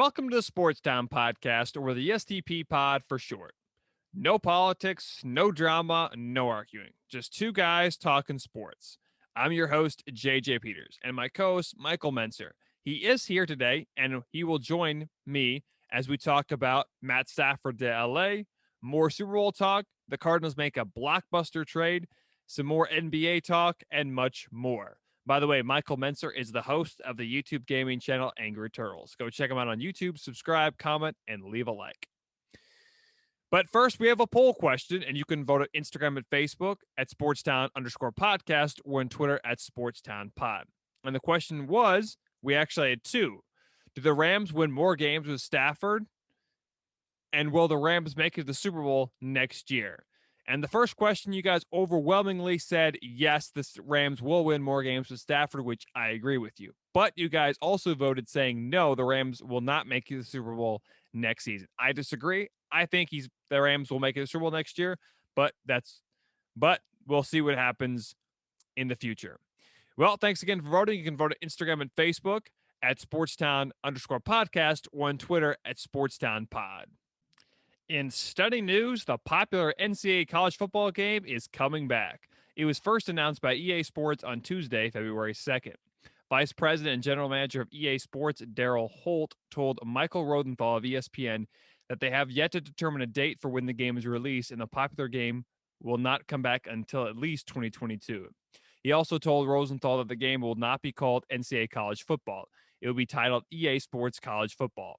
Welcome to the Sports Town Podcast, or the STP pod for short. No politics, no drama, no arguing. Just two guys talking sports. I'm your host, JJ Peters, and my co host, Michael Menser. He is here today, and he will join me as we talk about Matt Stafford to LA, more Super Bowl talk, the Cardinals make a blockbuster trade, some more NBA talk, and much more. By the way, Michael Menser is the host of the YouTube gaming channel Angry Turtles. Go check him out on YouTube, subscribe, comment, and leave a like. But first, we have a poll question, and you can vote at Instagram and Facebook at Sportstown_podcast or on Twitter at SportsTownPod. And the question was, we actually had two. Do the Rams win more games with Stafford? And will the Rams make it to the Super Bowl next year? And the first question, you guys overwhelmingly said, yes, the Rams will win more games with Stafford, which I agree with you. But you guys also voted saying, no, the Rams will not make it to the Super Bowl next season. I disagree. I think the Rams will make it to the Super Bowl next year, but we'll see what happens in the future. Well, thanks again for voting. You can vote at Instagram and Facebook at Sportstown_podcast or on Twitter at SportsTownPod. In stunning news, the popular NCAA college football game is coming back. It was first announced by EA Sports on Tuesday, February 2nd. Vice President and General Manager of EA Sports, Daryl Holt, told Michael Rosenthal of ESPN that they have yet to determine a date for when the game is released, and the popular game will not come back until at least 2022. He also told Rosenthal that the game will not be called NCAA College Football. It will be titled EA Sports College Football.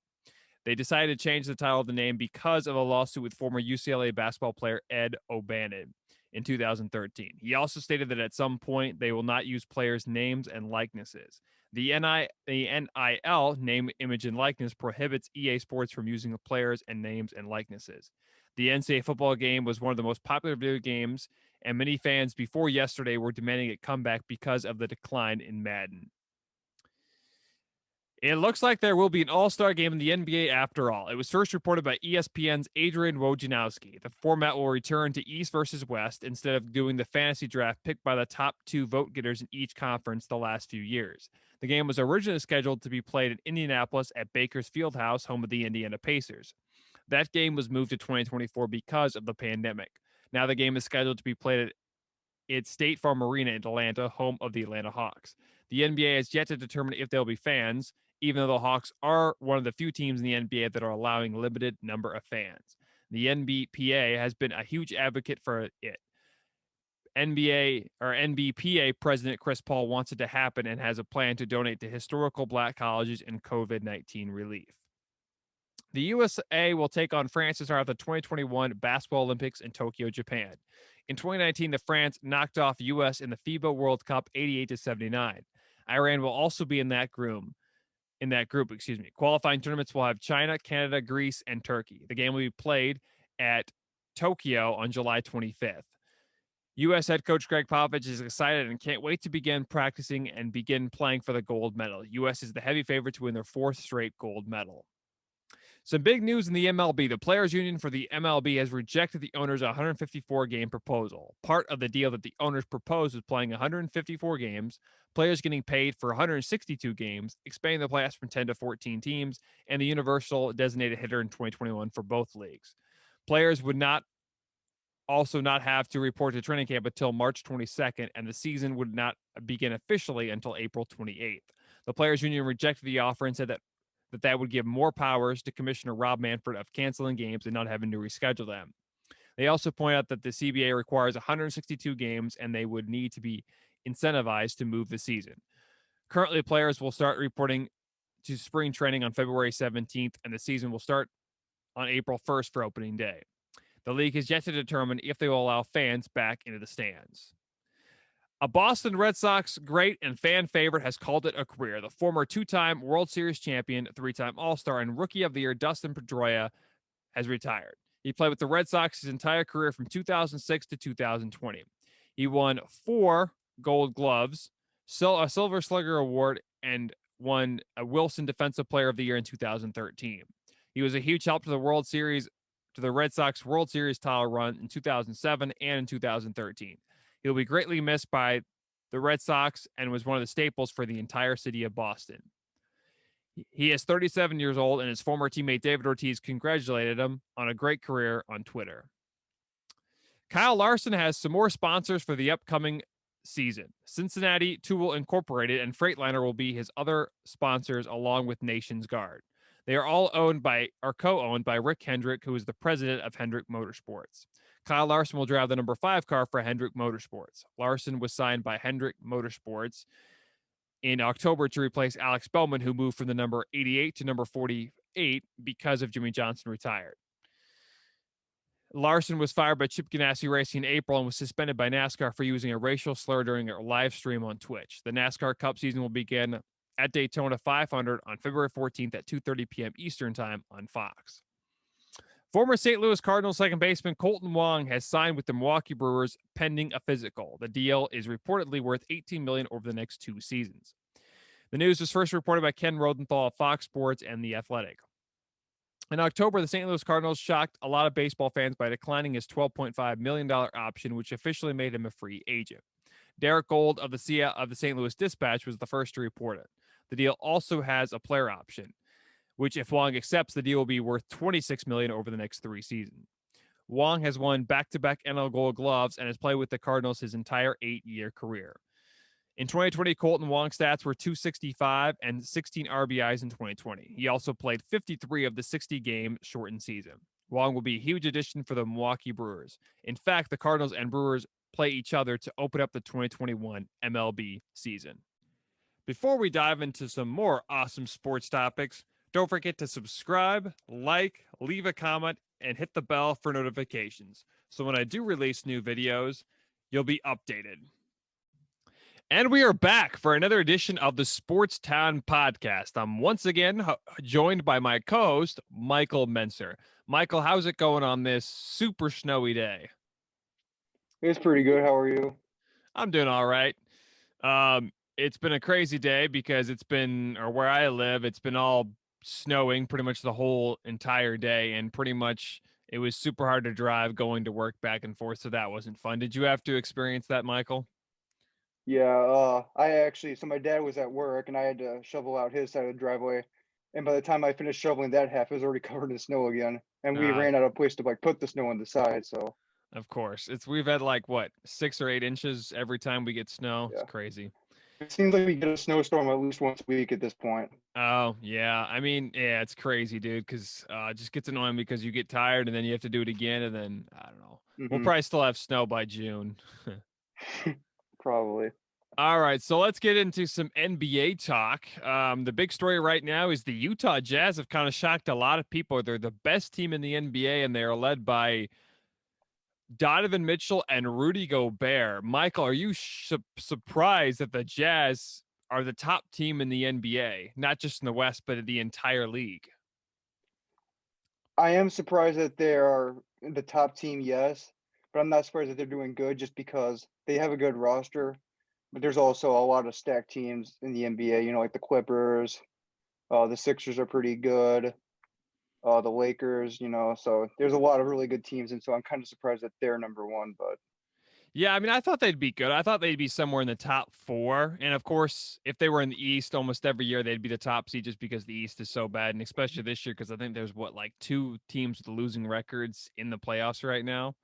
They decided to change the title of the name because of a lawsuit with former UCLA basketball player Ed O'Bannon in 2013. He also stated that at some point they will not use players' names and likenesses. The NIL, name, image, and likeness, prohibits EA Sports from using players and names and likenesses. The NCAA football game was one of the most popular video games, and many fans before yesterday were demanding it come back because of the decline in Madden. It looks like there will be an all-star game in the NBA after all. It was first reported by ESPN's Adrian Wojnarowski. The format will return to East versus West instead of doing the fantasy draft picked by the top two vote-getters in each conference the last few years. The game was originally scheduled to be played in Indianapolis at Baker's Fieldhouse, home of the Indiana Pacers. That game was moved to 2024 because of the pandemic. Now the game is scheduled to be played at its State Farm Arena in Atlanta, home of the Atlanta Hawks. The NBA has yet to determine if there will be fans, even though the Hawks are one of the few teams in the NBA that are allowing limited number of fans. The NBPA has been a huge advocate for it. NBPA President Chris Paul wants it to happen and has a plan to donate to historical black colleges and COVID-19 relief. The USA will take on France to start off the 2021 Basketball Olympics in Tokyo, Japan. In 2019, the France knocked off U.S. in the FIBA World Cup 88-79. Iran will also be in that group. Qualifying tournaments will have China, Canada, Greece, and Turkey. The game will be played at Tokyo on July 25th. U.S. head coach Greg Popovich is excited and can't wait to begin practicing and begin playing for the gold medal. U.S. is the heavy favorite to win their fourth straight gold medal. Some big news in the MLB. The Players Union for the MLB has rejected the owners' 154-game proposal. Part of the deal that the owners proposed was playing 154 games, players getting paid for 162 games, expanding the playoffs from 10 to 14 teams, and the universal designated hitter in 2021 for both leagues. Players would not have to report to training camp until March 22nd, and the season would not begin officially until April 28th. The Players Union rejected the offer and said that would give more powers to Commissioner Rob Manfred of canceling games and not having to reschedule them. They also point out that the CBA requires 162 games and they would need to be incentivized to move the season. Currently, players will start reporting to spring training on February 17th, and the season will start on April 1st for opening day. The league has yet to determine if they will allow fans back into the stands. A Boston Red Sox great and fan favorite has called it a career. The former two-time World Series champion, three-time All-Star, and Rookie of the Year Dustin Pedroia has retired. He played with the Red Sox his entire career from 2006 to 2020. He won 4 Gold Gloves, a Silver Slugger Award, and won a Wilson Defensive Player of the Year in 2013. He was a huge help to the Red Sox World Series title run in 2007 and in 2013. He'll be greatly missed by the Red Sox and was one of the staples for the entire city of Boston. He is 37 years old, and his former teammate David Ortiz congratulated him on a great career on Twitter. Kyle Larson has some more sponsors for the upcoming season. Cincinnati Tool Incorporated and Freightliner will be his other sponsors, along with Nations Guard. They are all co-owned by Rick Hendrick, who is the president of Hendrick Motorsports. Kyle Larson will drive the number 5 car for Hendrick Motorsports. Larson was signed by Hendrick Motorsports in October to replace Alex Bowman, who moved from the number 88 to number 48 because of Jimmy Johnson retired. Larson was fired by Chip Ganassi Racing in April and was suspended by NASCAR for using a racial slur during a live stream on Twitch. The NASCAR Cup season will begin at Daytona 500 on February 14th at 2:30 p.m. Eastern Time on Fox. Former St. Louis Cardinals second baseman Colton Wong has signed with the Milwaukee Brewers pending a physical. The deal is reportedly worth $18 million over the next 2 seasons. The news was first reported by Ken Rosenthal of Fox Sports and The Athletic. In October, the St. Louis Cardinals shocked a lot of baseball fans by declining his $12.5 million option, which officially made him a free agent. Derek Gold of the St. Louis Dispatch was the first to report it. The deal also has a player option, which, if Wong accepts, the deal will be worth $26 million over the next 3 seasons. Wong has won back-to-back NL Gold Gloves and has played with the Cardinals his entire 8-year career. In 2020, Colton Wong's stats were .265 and 16 RBIs in 2020. He also played 53 of the 60-game shortened season. Wong will be a huge addition for the Milwaukee Brewers. In fact, the Cardinals and Brewers play each other to open up the 2021 MLB season. Before we dive into some more awesome sports topics, don't forget to subscribe, like, leave a comment, and hit the bell for notifications. So when I do release new videos, you'll be updated. And we are back for another edition of the Sports Town Podcast. I'm once again joined by my co-host, Michael Menser. Michael, how's it going on this super snowy day? It's pretty good. How are you? I'm doing all right. It's been a crazy day because where I live, it's been all snowing pretty much the whole entire day. And pretty much it was super hard to drive going to work back and forth. So that wasn't fun. Did you have to experience that, Michael? Yeah, so my dad was at work and I had to shovel out his side of the driveway. And by the time I finished shoveling that half, it was already covered in snow again. And we ran out of place to put the snow on the side. So of course, we've had 6 or 8 inches every time we get snow. yeah, It's crazy. it seems like we get a snowstorm at least once a week at this point. Oh yeah, I mean, yeah, it's crazy, dude. Because it just gets annoying because you get tired and then you have to do it again, and then I don't know. We'll probably still have snow by June. Probably. All right, so let's get into some NBA talk. The big story right now is the Utah Jazz have kind of shocked a lot of people. They're the best team in the NBA, and they are led by Donovan Mitchell and Rudy Gobert. Michael, are you surprised that the Jazz are the top team in the NBA, not just in the West, but in the entire league? I am surprised that they are the top team, yes, but I'm not surprised that they're doing good just because they have a good roster. But there's also a lot of stacked teams in the NBA, like the Clippers. The Sixers are pretty good. The Lakers, so there's a lot of really good teams. And so I'm kind of surprised that they're number one. But yeah, I mean, I thought they'd be good. I thought they'd be somewhere in the top 4. And of course, if they were in the East, almost every year they'd be the top seed just because the East is so bad. And especially this year, because I think there's 2 teams with losing records in the playoffs right now.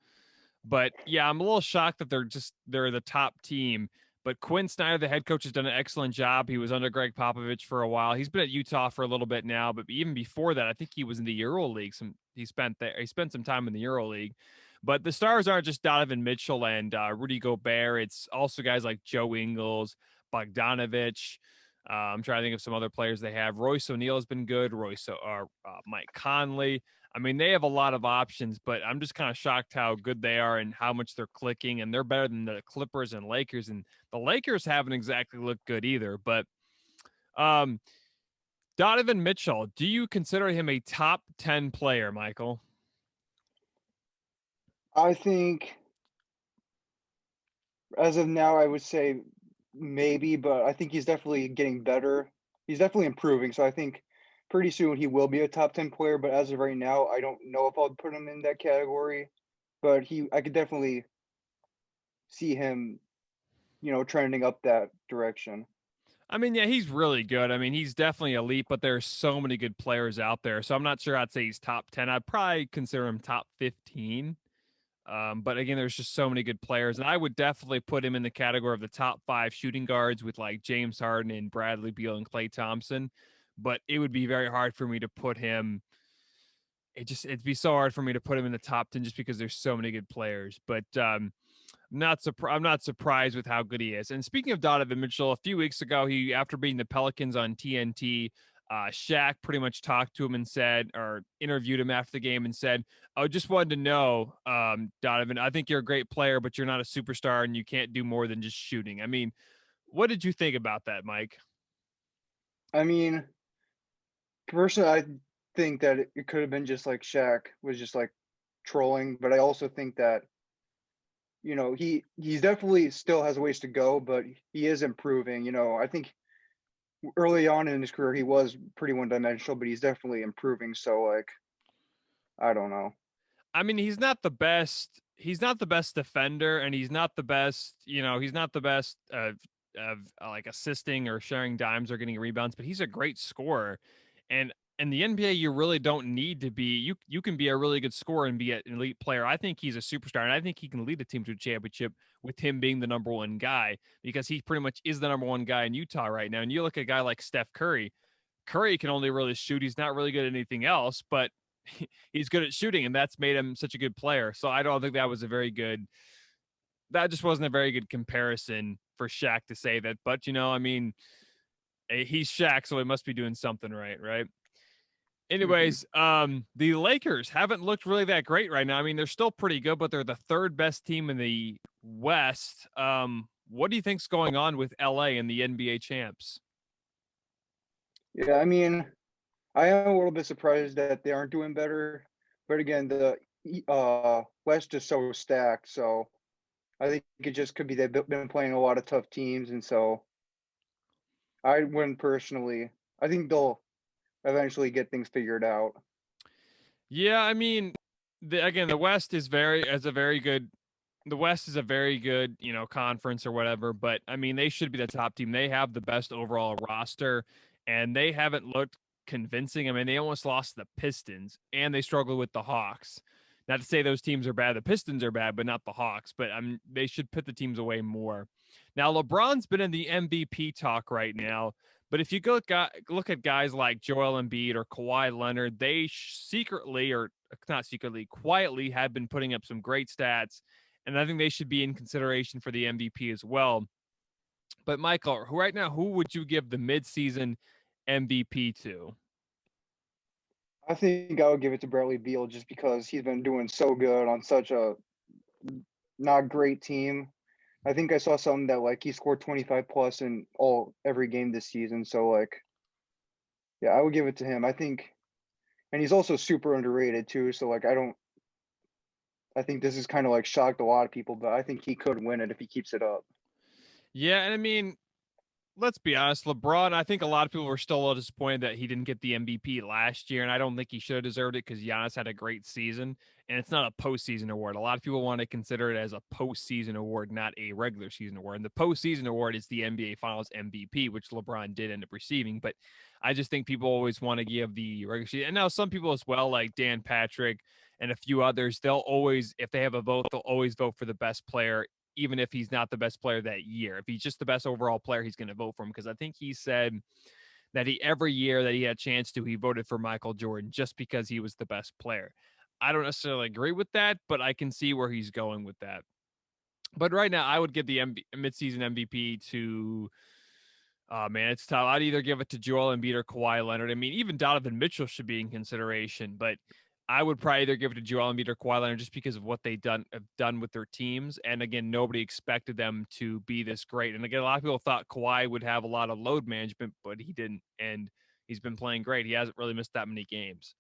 But yeah, I'm a little shocked that they're the top team. But Quinn Snyder, the head coach, has done an excellent job. He was under Greg Popovich for a while. He's been at Utah for a little bit now, but even before that, I think he was in the Euro League. He spent some time in the Euro League. But the stars aren't just Donovan Mitchell and Rudy Gobert. It's also guys like Joe Ingles, Bogdanovich. I'm trying to think of some other players they have. Royce O'Neal has been good. Mike Conley. I mean, they have a lot of options, but I'm just kind of shocked how good they are and how much they're clicking. And they're better than the Clippers and Lakers. And the Lakers haven't exactly looked good either. But Donovan Mitchell, do you consider him a top 10 player, Michael? I think as of now, I would say maybe, but I think he's definitely getting better. He's definitely improving. So I think pretty soon he will be a top 10 player. But as of right now, I don't know if I'll put him in that category. But I could definitely see him, trending up that direction. I mean, yeah, he's really good. I mean, he's definitely elite, but there's so many good players out there. So I'm not sure I'd say he's top 10. I'd probably consider him top 15. But again, there's just so many good players. And I would definitely put him in the category of the top 5 shooting guards with like James Harden and Bradley Beal and Klay Thompson. But it would be very hard for me to put him. It'd be so hard for me to put him in the top 10 just because there's so many good players. But I'm not surprised with how good he is. And speaking of Donovan Mitchell, a few weeks ago, he after beating the Pelicans on TNT, Shaq pretty much talked to him and said, or interviewed him after the game and said, "I just wanted to know, Donovan, I think you're a great player, but you're not a superstar, and you can't do more than just shooting." I mean, what did you think about that, Mike? I mean, personally, I think that it could have been just like Shaq was just like trolling, but I also think that he's definitely still has a ways to go, but he is improving. I think early on in his career he was pretty one dimensional, but he's definitely improving. So like, I don't know. I mean, he's not the best. He's not the best defender, and he's not the best. He's not the best of like assisting or sharing dimes or getting rebounds. But he's a great scorer, and in the NBA, you really don't need to be. You can be a really good scorer and be an elite player. I think he's a superstar, and I think he can lead a team to a championship with him being the number one guy because he pretty much is the number one guy in Utah right now. And you look at a guy like Steph Curry. Curry can only really shoot. He's not really good at anything else, but he's good at shooting, and that's made him such a good player. So I don't think that was a very good. That just wasn't a very good comparison for Shaq to say that. But I mean, he's Shaq, so he must be doing something right, right? Hmm. Anyways, the Lakers haven't looked really that great right now. I mean, they're still pretty good, but they're the third best team in the West. What do you think's going on with LA and the NBA champs? Yeah, I mean, I am a little bit surprised that they aren't doing better, but again, the West is so stacked, so I think it just could be they've been playing a lot of tough teams, and so I wouldn't personally. I think they'll eventually get things figured out. Yeah, I mean, again, the West is very good. The West is a very good, conference or whatever. But I mean, they should be the top team. They have the best overall roster, and they haven't looked convincing. I mean, they almost lost to the Pistons, and they struggled with the Hawks. Not to say those teams are bad. The Pistons are bad, but not the Hawks. But they should put the teams away more. Now, LeBron's been in the MVP talk right now. But if you look at guys like Joel Embiid or Kawhi Leonard, they secretly, or not secretly, quietly have been putting up some great stats, and I think they should be in consideration for the MVP as well. But Michael, who would you give the midseason MVP to? I think I would give it to Bradley Beal just because he's been doing so good on such a not great team. I think I saw something that like he scored 25 plus in every game this season. So like, yeah, I would give it to him. I think, and he's also super underrated too. So like, I think this is kind of like shocked a lot of people, but I think he could win it if he keeps it up. Yeah, and I mean, let's be honest, LeBron, I think a lot of people were still a little disappointed that he didn't get the MVP last year, and I don't think he should have deserved it because Giannis had a great season, and it's not a postseason award. A lot of people want to consider it as a postseason award, not a regular season award. And the postseason award is the NBA Finals MVP, which LeBron did end up receiving. But I just think people always want to give the regular season. And now some people as well, like Dan Patrick and a few others, they'll always, if they have a vote, they'll always vote for the best player even if he's not the best player that year. If he's just the best overall player, he's going to vote for him because I think he said that every year that he had a chance to, he voted for Michael Jordan just because he was the best player. I don't necessarily agree with that, but I can see where he's going with that. But right now, I would give the midseason MVP to. Oh man, it's tough. I'd either give it to Joel Embiid or Kawhi Leonard. I mean, even Donovan Mitchell should be in consideration, but I would probably either give it to Joel Embiid or Kawhi Leonard just because of what they have done with their teams. And again, nobody expected them to be this great. And again, a lot of people thought Kawhi would have a lot of load management, but he didn't. And he's been playing great. He hasn't really missed that many games.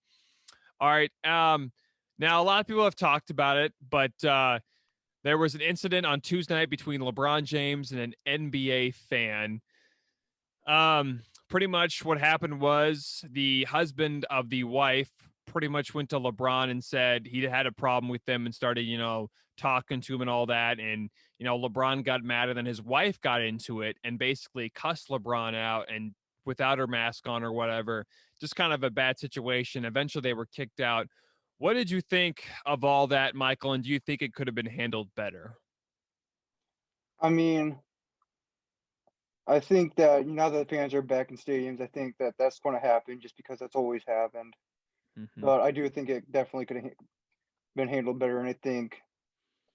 All right. Now a lot of people have talked about it, but there was an incident on Tuesday night between LeBron James and an NBA fan. Pretty much what happened was the husband of the wife pretty much went to LeBron and said he had a problem with them and started, talking to him and all that. And, LeBron got mad and then his wife got into it and basically cussed LeBron out and without her mask on or whatever, just kind of a bad situation. Eventually they were kicked out. What did you think of all that, Michael? And do you think it could have been handled better? I mean, I think that now that the fans are back in stadiums, I think that that's going to happen just because that's always happened. Mm-hmm. But I do think it definitely could have been handled better, and I think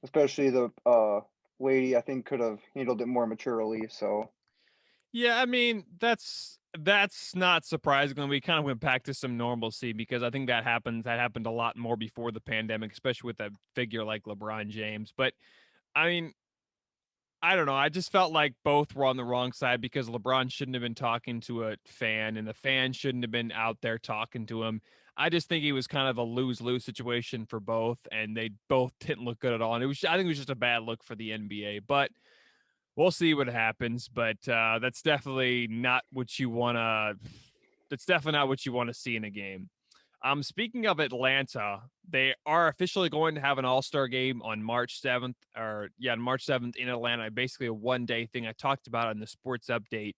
especially the lady, I think could have handled it more maturely. So Yeah, I mean, that's not surprising. We kind of went back to some normalcy because I think that happened a lot more before the pandemic, especially with a figure like LeBron James. But I mean, I don't know. I just felt like both were on the wrong side because LeBron shouldn't have been talking to a fan and the fan shouldn't have been out there talking to him. I just think it was kind of a lose-lose situation for both, and they both didn't look good at all. And I think it was just a bad look for the NBA. But we'll see what happens. But that's definitely not what you want to. That's definitely not what you want to see in a game. Speaking of Atlanta, they are officially going to have an All-Star game on March 7th, on March 7th in Atlanta. Basically a one-day thing I talked about in the sports update.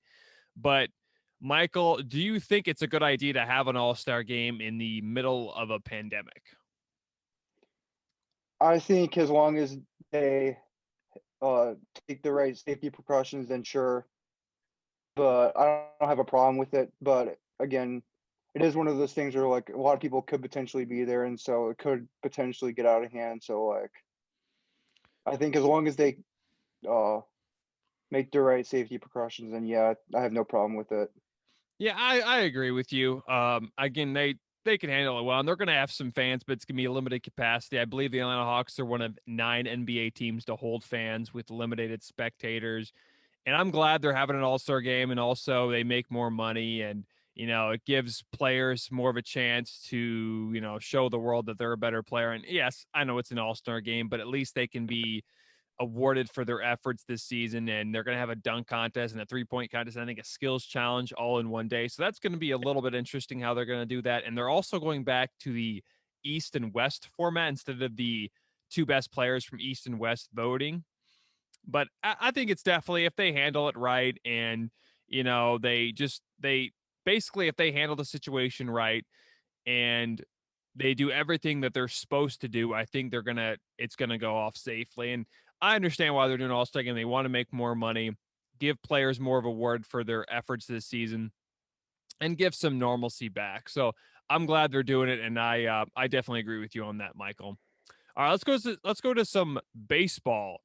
But Michael, do you think it's a good idea to have an All-Star game in the middle of a pandemic? I think as long as they uh, take the right safety precautions, then sure. But I don't have a problem with it. But again, it is one of those things where like a lot of people could potentially be there, and so it could potentially get out of hand. So like, I think as long as they uh, make the right safety precautions, then yeah, I have no problem with it. Yeah, I agree with you. Again, they can handle it well, and they're going to have some fans, but it's going to be a limited capacity. I believe the Atlanta Hawks are one of 9 NBA teams to hold fans with limited spectators, and I'm glad they're having an All-Star game, and also they make more money, and it gives players more of a chance to show the world that they're a better player. And yes, I know it's an All-Star game, but at least they can be awarded for their efforts this season, and they're going to have a dunk contest and a 3-point contest and I think a skills challenge all in one day. So that's going to be a little bit interesting how they're going to do that. And they're also going back to the East and West format instead of the two best players from East and West voting. But I think it's definitely, if they handle it right, and they basically, if they handle the situation right and they do everything that they're supposed to do, I think it's gonna go off safely. And I understand why they're doing All-Star game. They want to make more money, give players more of a reward for their efforts this season, and give some normalcy back. So I'm glad they're doing it, and I definitely agree with you on that, Michael. All right, let's go to some baseball.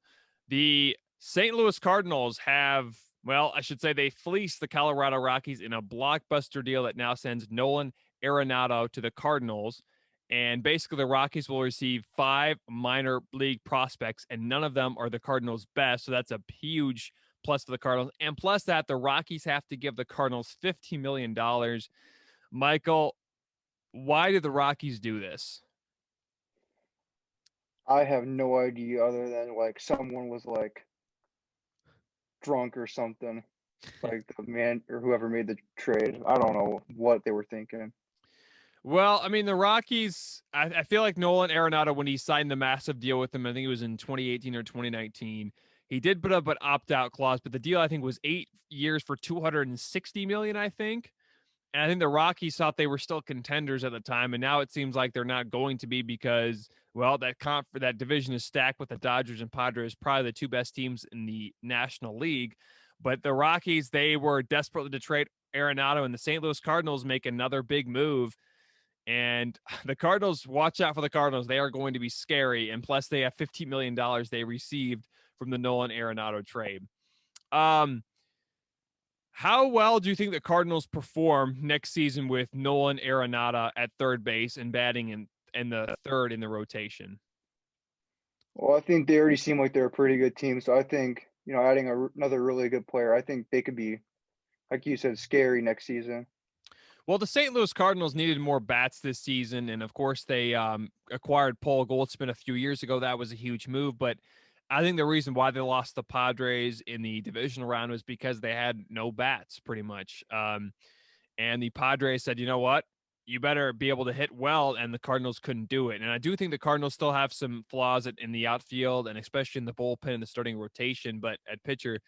The St. Louis Cardinals have, well, I should say they fleeced the Colorado Rockies in a blockbuster deal that now sends Nolan Arenado to the Cardinals. And basically, the Rockies will receive 5 minor league prospects, and none of them are the Cardinals' best. So that's a huge plus for the Cardinals. And plus that, the Rockies have to give the Cardinals $15 million. Michael, why did the Rockies do this? I have no idea other than like someone was like drunk or something, like the man or whoever made the trade. I don't know what they were thinking. Well, I mean, the Rockies, I feel like Nolan Arenado, when he signed the massive deal with them, I think it was in 2018 or 2019, he did put up an opt-out clause, but the deal, I think, was 8 years for $260 million, I think. And I think the Rockies thought they were still contenders at the time, and now it seems like they're not going to be because, well, that division is stacked with the Dodgers and Padres, probably the two best teams in the National League. But the Rockies, they were desperately to trade Arenado, and the St. Louis Cardinals make another big move. And the Cardinals, watch out for the Cardinals. They are going to be scary. And plus, they have $15 million they received from the Nolan Arenado trade. Um, how well do you think the Cardinals perform next season with Nolan Arenado at third base and batting in the third in the rotation? Well, I think they already seem like they're a pretty good team. So I think adding another really good player, I think they could be, like you said, scary next season. Well, the St. Louis Cardinals needed more bats this season, and of course they acquired Paul Goldschmidt a few years ago. That was a huge move, but I think the reason why they lost the Padres in the divisional round was because they had no bats, pretty much. And the Padres said, you know what? you better be able to hit well, and the Cardinals couldn't do it. And I do think the Cardinals still have some flaws in the outfield, and especially in the bullpen and the starting rotation, but at pitcher.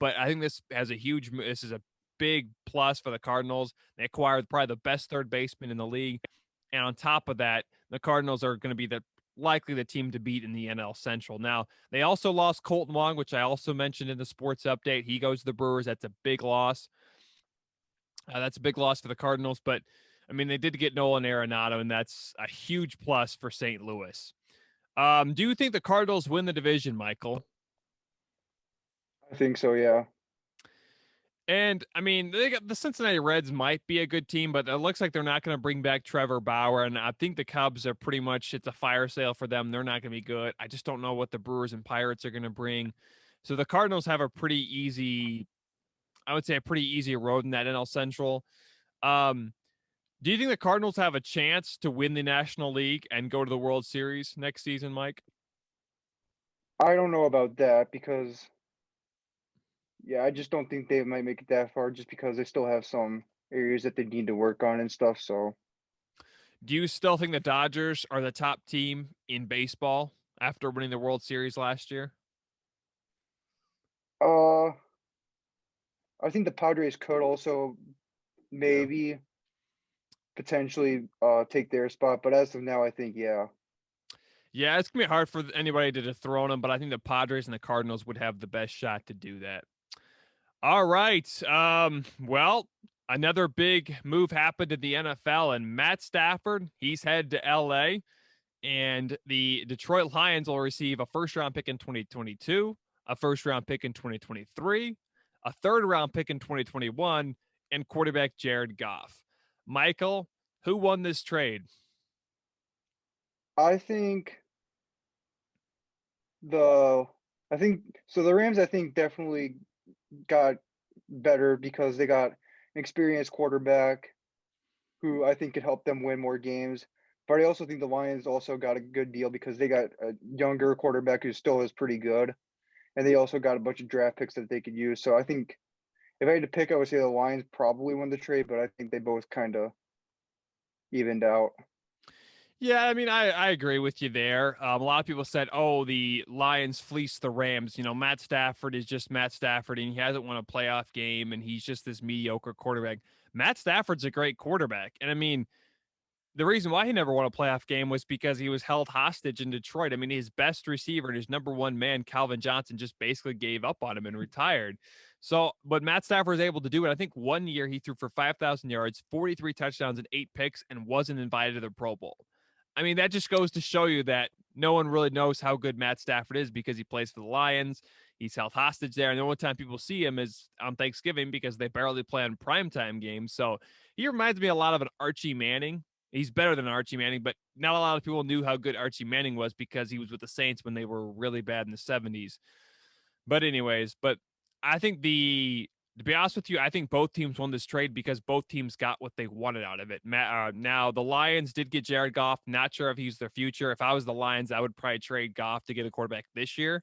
But I think this is a big plus for the Cardinals. They acquired probably the best third baseman in the league. And on top of that, the Cardinals are going to be likely the team to beat in the NL Central. Now, they also lost Colton Wong, which I also mentioned in the sports update. He goes to the Brewers. That's a big loss. That's a big loss for the Cardinals, but I mean, they did get Nolan Arenado, and that's a huge plus for St. Louis. Do you think the Cardinals win the division, Michael? I think so, yeah. And I mean, the Cincinnati Reds might be a good team, but it looks like they're not going to bring back Trevor Bauer. And I think the Cubs are pretty much, it's a fire sale for them. They're not going to be good. I just don't know what the Brewers and Pirates are going to bring. So the Cardinals have a pretty easy road in that NL Central. Do you think the Cardinals have a chance to win the National League and go to the World Series next season, Mike? I don't know about that because, yeah, I just don't think they might make it that far just because they still have some areas that they need to work on and stuff. So, Do you still think the Dodgers are the top team in baseball after winning the World Series last year? uh, I think the Padres could also Yeah. maybe potentially take their spot, but as of now, I think yeah. Yeah, it's gonna be hard for anybody to dethrone them, but I think the Padres and the Cardinals would have the best shot to do that. All right. Well, another big move happened in the NFL, and Matt Stafford, he's headed to LA, and the Detroit Lions will receive a first round pick in 2022, a first round pick in 2023, a third round pick in 2021, and quarterback Jared Goff. Michael, who won this trade? I think the I think so the Rams I think definitely got better because they got an experienced quarterback who I think could help them win more games. But I also think the Lions also got a good deal because they got a younger quarterback who still is pretty good, and they also got a bunch of draft picks that they could use. So I think if I had to pick, I would say the Lions probably won the trade, but I think they both kind of evened out. Yeah, I mean, I agree with you there. A lot of people said, "Oh, the Lions fleeced the Rams." You know, Matt Stafford is just Matt Stafford, and he hasn't won a playoff game, and he's just this mediocre quarterback. Matt Stafford's a great quarterback, and I mean, the reason why he never won a playoff game was because he was held hostage in Detroit. I mean, his best receiver and his number one man, Calvin Johnson, just basically gave up on him and retired. So, but Matt Stafford was able to do it. I think one year he threw for 5,000 yards, 43 touchdowns, and 8 picks, and wasn't invited to the Pro Bowl. I mean, that just goes to show you that no one really knows how good Matt Stafford is because he plays for the Lions. He's held hostage there. And the only time people see him is on Thanksgiving because they barely play on primetime games. So he reminds me a lot of an Archie Manning. He's better than Archie Manning, but not a lot of people knew how good Archie Manning was because he was with the Saints when they were really bad in the 70s. But anyways, I think to be honest with you, I think both teams won this trade because both teams got what they wanted out of it. Now, the Lions did get Jared Goff. Not sure if he's their future. If I was the Lions, I would probably trade Goff to get a quarterback this year.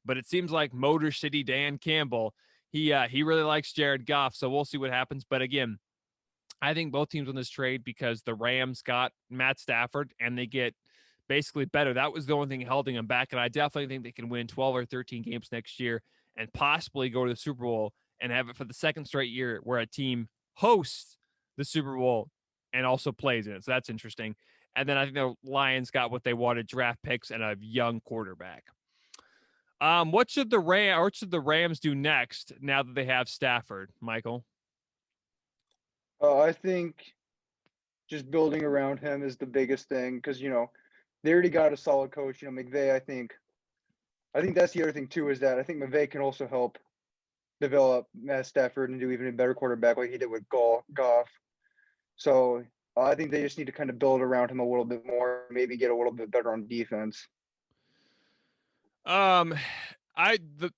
But it seems like Motor City Dan Campbell, he really likes Jared Goff. So we'll see what happens. But again, I think both teams won this trade because the Rams got Matt Stafford and they get basically better. That was the only thing holding them back. And I definitely think they can win 12 or 13 games next year and possibly go to the Super Bowl and have it for the second straight year where a team hosts the Super Bowl and also plays in it. So that's interesting. And then I think the Lions got what they wanted: draft picks and a young quarterback. What should the Rams do next now that they have Stafford, Michael? I think just building around him is the biggest thing because they already got a solid coach. McVay. I think that's the other thing too is that I think McVay can also help develop Matt Stafford and do even a better quarterback like he did with Goff. So I think they just need to kind of build around him a little bit more, maybe get a little bit better on defense. Um, I the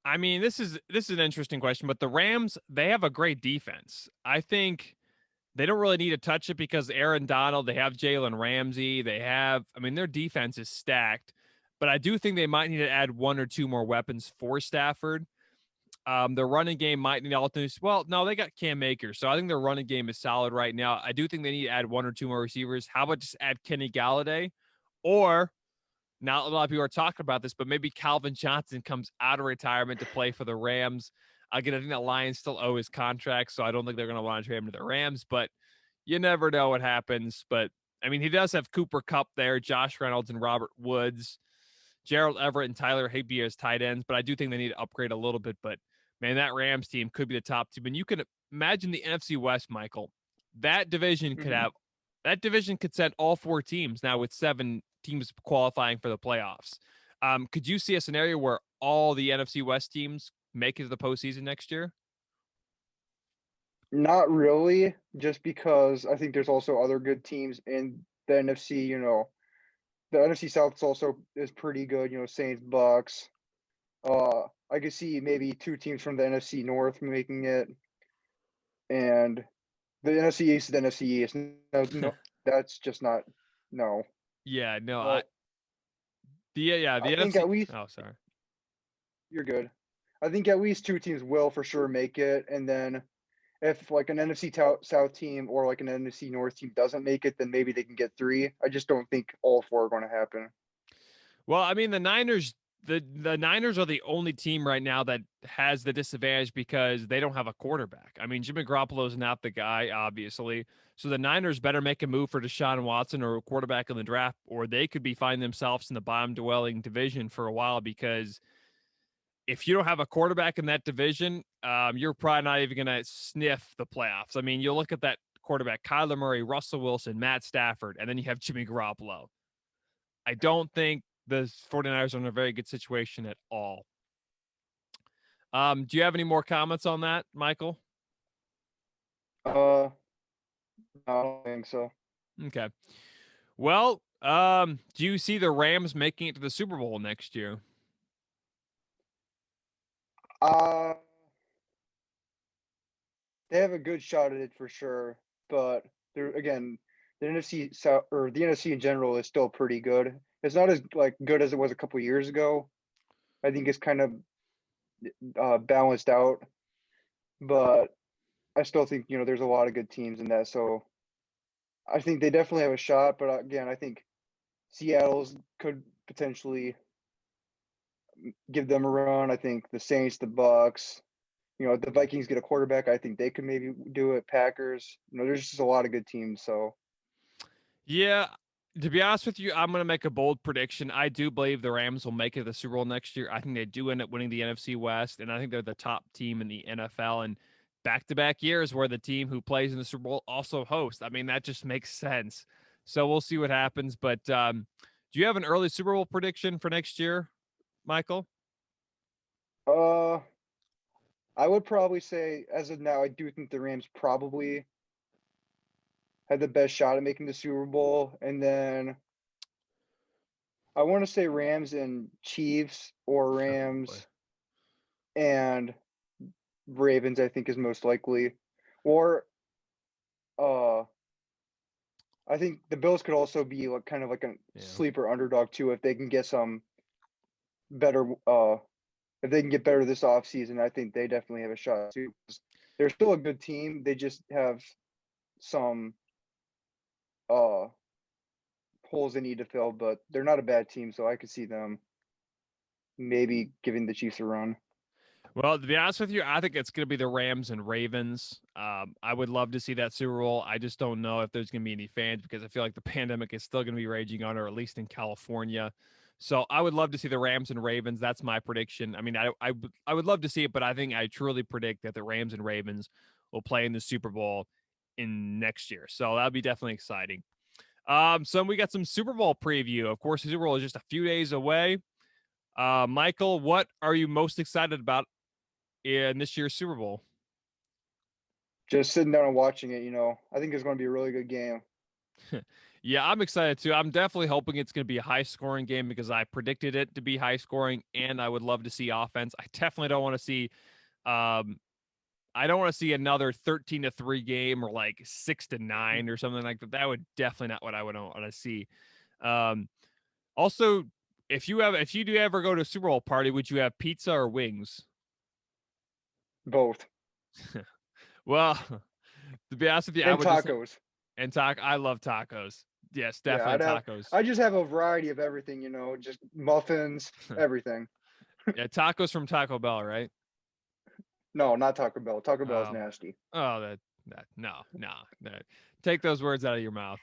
I mean, this is an interesting question, but the Rams, they have a great defense. I think they don't really need to touch it because Aaron Donald, they have Jalen Ramsey, I mean, their defense is stacked, but I do think they might need to add one or two more weapons for Stafford. Their running game might need alternates. Well, no, they got Cam Akers, so I think their running game is solid right now. I do think they need to add one or two more receivers. How about just add Kenny Galladay, or not a lot of people are talking about this, but maybe Calvin Johnson comes out of retirement to play for the Rams. Again, I think the Lions still owe his contract, so I don't think they're going to want to trade him to the Rams, but you never know what happens. But I mean, he does have Cooper Kupp there, Josh Reynolds and Robert Woods, Gerald Everett and Tyler Higbee as tight ends, but I do think they need to upgrade a little bit. But man, that Rams team could be the top team. And you can imagine the NFC West, Michael. That division could Mhm. have send all four teams now with 7 teams qualifying for the playoffs. Could you see a scenario where all the NFC West teams make it to the postseason next year? Not really, just because I think there's also other good teams in the NFC. The NFC South is pretty good. Saints, Bucks. I could see maybe 2 teams from the NFC North making it, and the NFC East is the NFC East. No, no, that's just not no. Yeah, no, But the I think NFC. at least Oh, sorry. you're good. I think at least 2 teams will for sure make it, and then if like an NFC South team or like an NFC North team doesn't make it, then maybe they can get 3. I just don't think all 4 are going to happen. Well, I mean, the Niners are the only team right now that has the disadvantage because they don't have a quarterback. I mean, Jimmy Garoppolo is not the guy, obviously. So the Niners better make a move for Deshaun Watson or a quarterback in the draft, or they could be finding themselves in the bottom dwelling division for a while because if you don't have a quarterback in that division, you're probably not even going to sniff the playoffs. I mean, you look at that quarterback, Kyler Murray, Russell Wilson, Matt Stafford, and then you have Jimmy Garoppolo. I don't think the 49ers are in a very good situation at all. Do you have any more comments on that, Michael? No, I don't think so. Okay. Well, do you see the Rams making it to the Super Bowl next year? Uh, they have a good shot at it for sure, but they're again, the NFC South or the NFC in general is still pretty good. It's not as like good as it was a couple years ago. I think it's kind of balanced out, but I still think there's a lot of good teams in that. So I think they definitely have a shot. But again, I think Seattle's could potentially give them a run. I think the Saints, the Bucks, if the Vikings get a quarterback, I think they could maybe do it. Packers, there's just a lot of good teams. So Yeah, to be honest with you, I'm going to make a bold prediction. I do believe the Rams will make it to the Super Bowl next year. I think they do end up winning the NFC West, and I think they're the top team in the NFL. And back-to-back years where the team who plays in the Super Bowl also hosts. I mean, that just makes sense. So we'll see what happens. But do you have an early Super Bowl prediction for next year, Michael? uh, I would probably say as of now, I do think the Rams probably had the best shot at making the Super Bowl, and then I want to say Rams and Chiefs or Oh boy. Rams and Ravens. I think is most likely, or uh, I think the Bills could also be like kind of like a Yeah. sleeper underdog too if they can get some better. If they can get better this offseason, I think they definitely have a shot too. They're still a good team. They just have some uh holes they need to fill, but they're not a bad team, so I could see them maybe giving the Chiefs a run. Well, to be honest with you, I think it's going to be the Rams and Ravens. I would love to see that Super Bowl. I just don't know if there's going to be any fans because I feel like the pandemic is still going to be raging on, or at least in California. So I would love to see the Rams and Ravens. That's my prediction. I mean, I would love to see it, but I think I truly predict that the Rams and Ravens will play in the Super Bowl in next year. So that'll be definitely exciting. So we got some Super Bowl preview. Of course, the Super Bowl is just a few days away. Michael, what are you most excited about in this year's Super Bowl? Just sitting down and watching it, I think it's going to be a really good game. Yeah, I'm excited too. I'm definitely hoping it's going to be a high scoring game because I predicted it to be high scoring, and I would love to see offense. I definitely don't want to see, um, I don't want to see another 13-3 game or like 6-9 or something like that. That would definitely not what I would want to see. Um, Also, if you do ever go to a Super Bowl party, would you have pizza or wings? Both. Well, to be honest with you, I And would just tacos. and I love tacos. Yes, Yeah, definitely tacos. I just have a variety of everything, just muffins, everything. Yeah, tacos from Taco Bell, right? No, not Taco Bell. Taco Bell is Oh, nasty. that no. Take those words out of your mouth.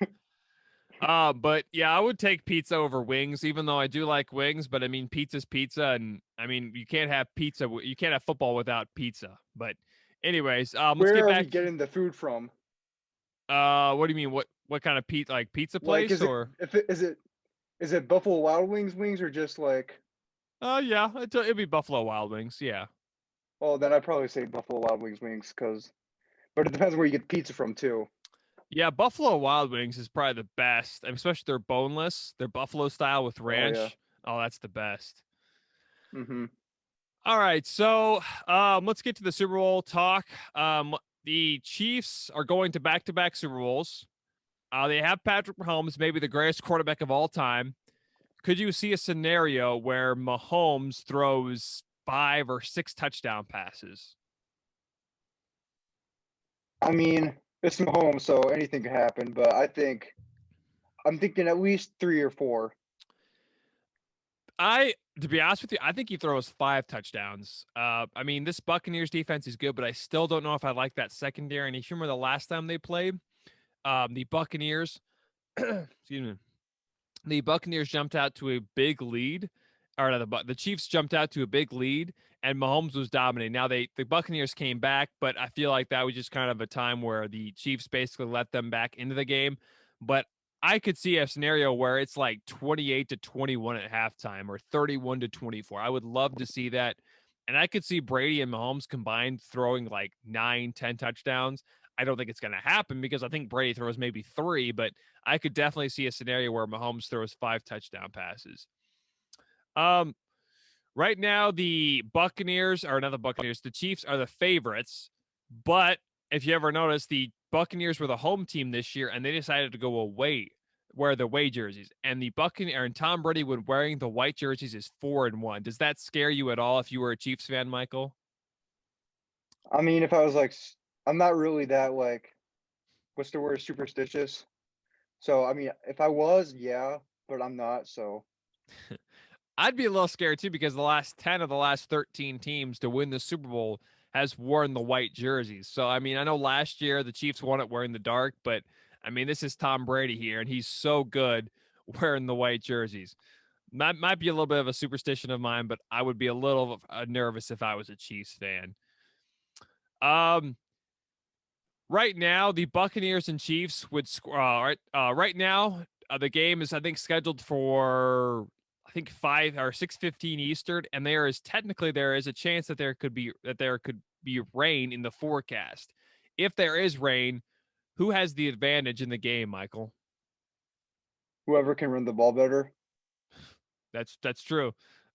But yeah, I would take pizza over wings, even though I do like wings. But I mean, pizza's pizza, and I mean, you can't have pizza. You can't have football without pizza. But, anyways, let's get Where are we back. getting the food from? What do you mean? What kind of pizza? Like pizza Like, place is it or? if it is it Buffalo Wild Wings wings or just like? Yeah, it'd be Buffalo Wild Wings. Yeah. Oh, then I'd probably say Buffalo Wild Wings wings, but it depends where you get the pizza from too. Yeah, Buffalo Wild Wings is probably the best, especially they're boneless. They're buffalo style with Oh yeah. ranch. Oh, that's the best. Mm-hmm. All right, so let's get to the Super Bowl talk. The Chiefs are going to back-to-back Super Bowls. They have Patrick Mahomes, maybe the greatest quarterback of all time. Could you see a scenario where Mahomes throws 5 or 6 touchdown passes? I mean, it's Mahomes, so anything could happen. But I'm thinking at least 3 or 4. To be honest with you, I think he throws 5 touchdowns. I mean, this Buccaneers defense is good, but I still don't know if I like that secondary. And if you remember the last time they played, the Buccaneers, excuse me, the Buccaneers jumped out to a big lead, or no, the Chiefs jumped out to a big lead, and Mahomes was dominating. Now the Buccaneers came back, but I feel like that was just kind of a time where the Chiefs basically let them back into the game. But I could see a scenario where it's like 28-21 at halftime or 31-24. I would love to see that. And I could see Brady and Mahomes combined throwing like 9-10 touchdowns. I don't think it's going to happen because I think Brady throws maybe 3, but I could definitely see a scenario where Mahomes throws 5 touchdown passes. Um, right now the Buccaneers are not the Buccaneers. The Chiefs are the favorites, but if you ever notice, the Buccaneers were the home team this year, and they decided to go away, wear the away jerseys. And the Buccaneers and Tom Brady, when wearing the white jerseys, is 4-1. Does that scare you at all if you were a Chiefs fan, Michael? I mean, if I was like, I'm not really that like, what's the word, superstitious. So I mean, if I was, yeah, but I'm not. So I'd be a little scared too because the last 10 of the last 13 teams to win the Super Bowl has worn the white jerseys. So, I mean, I know last year the Chiefs won it wearing the dark, but I mean, this is Tom Brady here, and he's so good wearing the white jerseys. Might be a little bit of a superstition of mine, but I would be a little nervous if I was a Chiefs fan. Um, right now, the Buccaneers and Chiefs would score. Right now, the game is I think scheduled for I think 5 or 6:15 Eastern, and there is a chance that there could be rain in the forecast. If there is rain, who has the advantage in the game, Michael? whoever can run the ball better. That's true.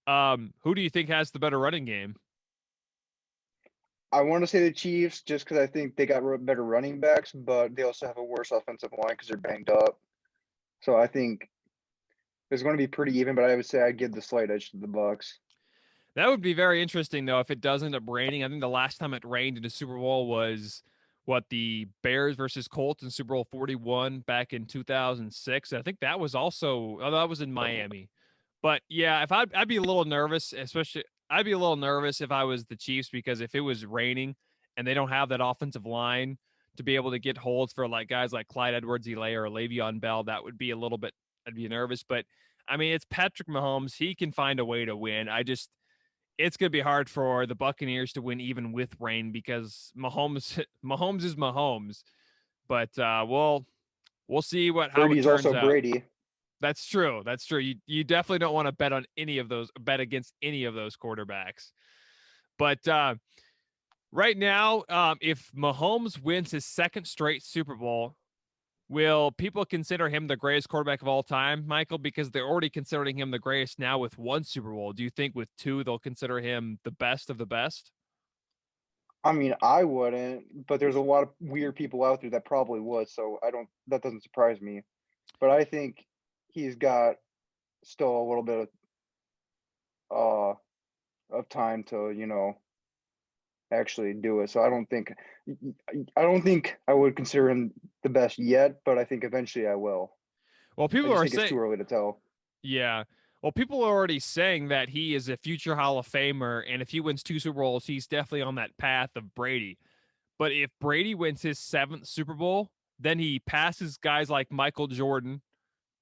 Who do you think has the better running game? I want to say the Chiefs just because I think they got better running backs, but they also have a worse offensive line because they're banged up. So I think it's going to be pretty even, but I would say I'd give the slight edge to the Bucks. That would be very interesting, though, if it does end up raining. I think the last time it rained in a Super Bowl was the Bears versus Colts in Super Bowl 41 back in 2006. I think that was also, oh, that was in Miami. But yeah, if I'd be a little nervous, especially I'd be a little nervous if I was the Chiefs because if it was raining and they don't have that offensive line to be able to get holds for like guys like Clyde Edwards-Helaire or Le'Veon Bell, that would be a little bit, I'd be nervous. But I mean, it's Patrick Mahomes. He can find a way to win. It's going to be hard for the Buccaneers to win even with rain because Mahomes is Mahomes. But we'll see how it Brady's turns also out. Brady. That's true. That's true. You definitely don't want to bet against any of those quarterbacks. But right now, if Mahomes wins his second straight Super Bowl, will people consider him the greatest quarterback of all time, Michael? Because they're already considering him the greatest now with 1 Super Bowl. Do you think with 2 they'll consider him the best of the best? I mean, I wouldn't, but there's a lot of weird people out there that probably would. So I don't. That doesn't surprise me. But I think he's got still a little bit of time to actually do it. So I don't think I would consider him the best yet, but I think eventually I will. Well, I people just are think it's saying, too early to tell. yeah. Well, people are already saying that he is a future Hall of Famer, and if he wins 2 Super Bowls, he's definitely on that path of Brady. But if Brady wins his 7th Super Bowl, then he passes guys like Michael Jordan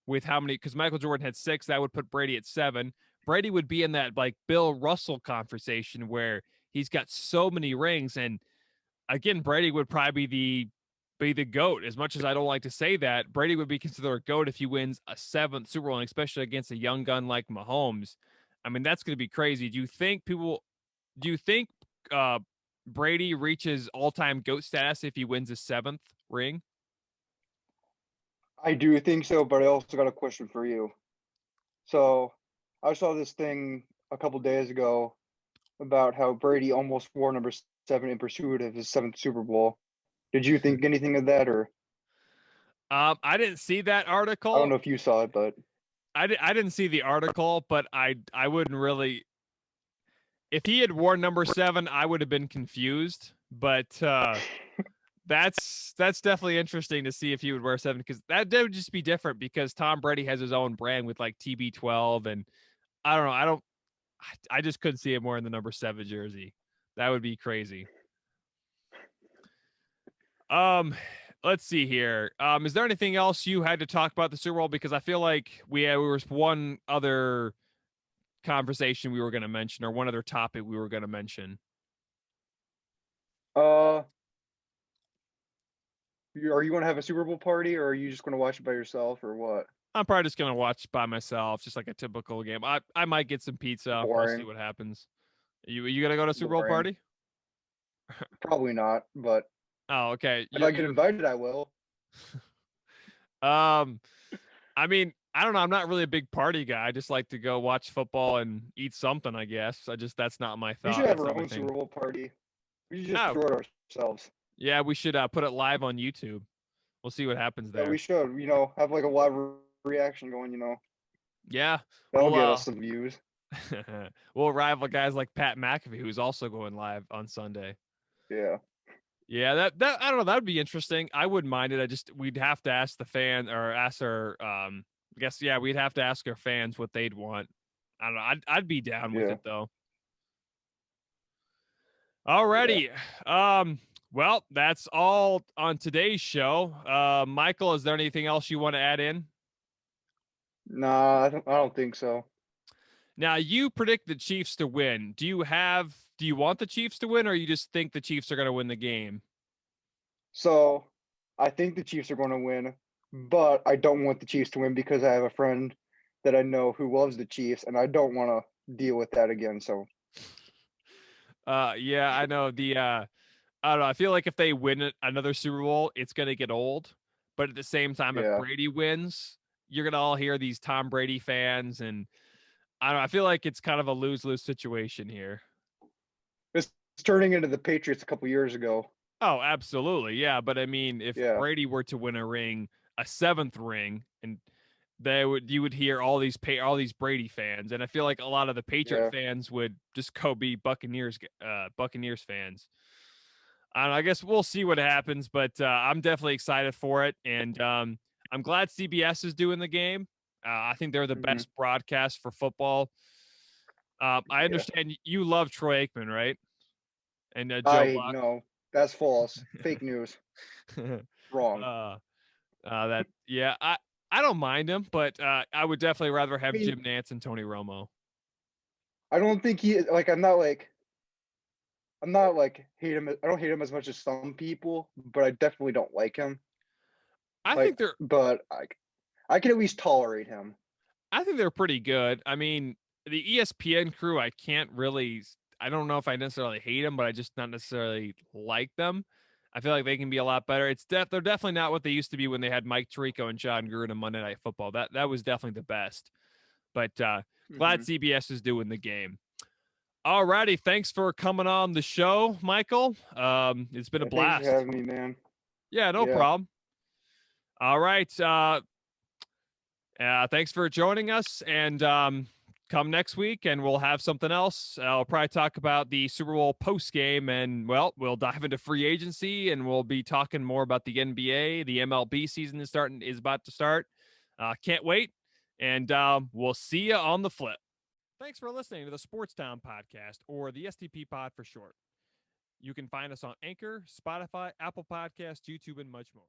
with how many? Because Michael Jordan had 6, that would put Brady at 7. Brady would be in that like Bill Russell conversation where he's got so many rings, and again, Brady would probably be the GOAT. As much as I don't like to say that, Brady would be considered a GOAT if he wins a 7th Super Bowl, and especially against a young gun like Mahomes. I mean, that's going to be crazy. Do you think uh, Brady reaches all-time GOAT status if he wins his 7th ring? I do think so, but I also got a question for you. So I saw this thing a couple days ago about how Brady almost wore number 7 in pursuit of his 7th Super Bowl. Did you think anything of that, or I didn't see that I don't article. know if you saw it, but I didn't see the article, but I wouldn't really. If he had worn number 7, I would have been confused. But that's definitely interesting to see if he would wear 7, because that would just be different because Tom Brady has his own brand with like TB12, and I don't know. I just couldn't see him wearing the number 7 jersey. That would be crazy. Um, let's see here. Is there anything else you had to talk about the Super Bowl? Because I feel like there was one other conversation we were going to mention, or one other topic we were going to mention. uh, are you going to have a Super Bowl party, or are you just going to watch it by yourself, or what? I'm probably just going to watch by myself, just like a typical game. I might get some pizza. We'll see Boring, what happens. You gonna go to a Super Bowl boring. party? Probably not, but Oh, okay. if I get invited, I will. Um, I mean, I don't know. I'm not really a big party guy. I just like to go watch football and eat something, I guess. That's not my We thought. should have That's our not my own thing. Super Bowl party. We should just Oh, throw it ourselves. yeah, we should put it live on YouTube. We'll see what happens Yeah, we there. should. Have like a live reaction going. Yeah, That'll we'll get us some views. we'll rival guys like Pat McAfee, who's also going live on Sunday. Yeah. Yeah, that I don't know. That would be interesting. I wouldn't mind it. We'd have to ask the fan, or ask our I guess, yeah, we'd have to ask our fans what they'd want. I don't know. I'd be down with Yeah. it though. Yeah. Alrighty. Well, that's all on today's show. Michael, is there anything else you want to add in? Nah, I don't think so. Now, you predict the Chiefs to win. Do you want the Chiefs to win, or you just think the Chiefs are going to win the game? So I think the Chiefs are going to win, but I don't want the Chiefs to win because I have a friend that I know who loves the Chiefs, and I don't want to deal with that again. So Yeah, I know I don't know. I feel like if they win another Super Bowl, it's going to get old. But at the same time, if yeah, Brady wins, you're going to all hear these Tom Brady fans, and I don't know. I feel like it's kind of a lose-lose situation here. it's turning into the Patriots a couple years ago. Oh, absolutely. Yeah, but I mean, if Yeah, Brady were to win a ring, a 7th ring, and you would hear all these Brady fans, and I feel like a lot of the Patriot yeah, fans would just go be Buccaneers fans. I don't know, I guess we'll see what happens, but I'm definitely excited for it, and I'm glad CBS is doing the game. I think they're the hmm best broadcast for football. I yeah. understand you love Troy Aikman, right? And Joe I Buck. know that's false, fake news, wrong. uh, that yeah, I don't mind him, but I would definitely rather I have mean, Jim Nantz and Tony Romo. I don't think he like. I'm not like hate him. I don't hate him as much as some people, but I definitely don't like him. I Like, think they're but I can at least tolerate him. I think they're pretty good. I mean, the ESPN crew, I don't know if I necessarily hate them, but I just not necessarily like them. I feel like they can be a lot better. They're definitely not what they used to be when they had Mike Tirico and John Gruden on Monday Night Football. That was definitely the best. But glad hmm CBS is doing the game. All righty, thanks for coming on the show, Michael. It's been a Yeah, thanks for blast. having me, man. Yeah, no Yeah. problem. All right. Thanks for joining us, and come next week and we'll have something else. I'll probably talk about the Super Bowl post game, and well, we'll dive into free agency, and we'll be talking more about the NBA. The MLB season is about to start. Can't wait, and we'll see you on the flip. Thanks for listening to the Sports Town podcast, or the STP pod for short. You can find us on Anchor, Spotify, Apple Podcasts, YouTube, and much more.